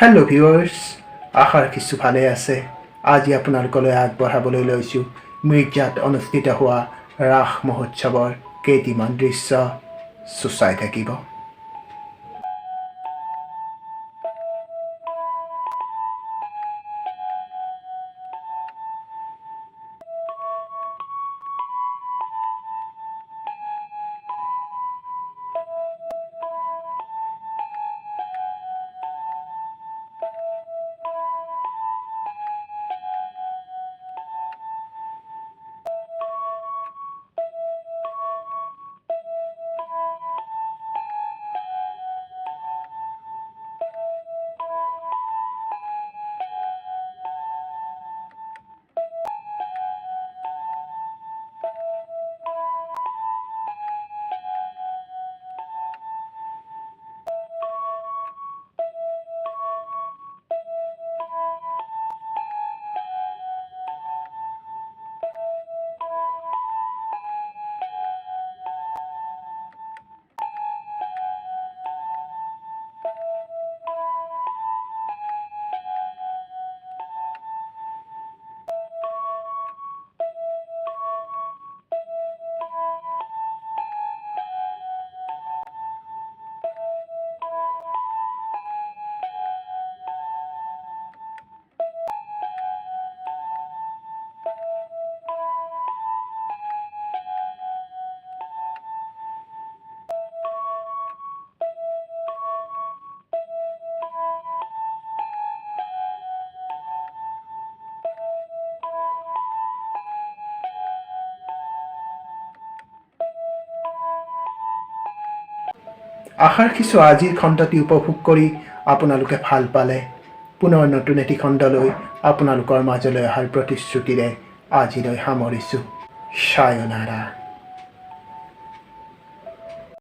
Hello' viewers, আশা ৰাখিছোঁ ভালে আছে। আজি আপোনালোকলৈ আগবঢ়াবলৈ লৈছোঁ মিৰ্জাত অনুষ্ঠিত হোৱা ৰাস মহোৎসৱৰ কেইটিমান দৃশ্য। চাই থাকিব। আশা ৰাখিছোঁ আজিৰ খণ্ডটি উপভোগ কৰি আপোনালোকে ভাল পালে। পুনৰ নতুন এটি খণ্ডলৈ আপোনালোকৰ মাজলৈ অহাৰ প্ৰতিশ্ৰুতিৰে আজিলৈ সামৰিছোঁ। সায়নাৰা।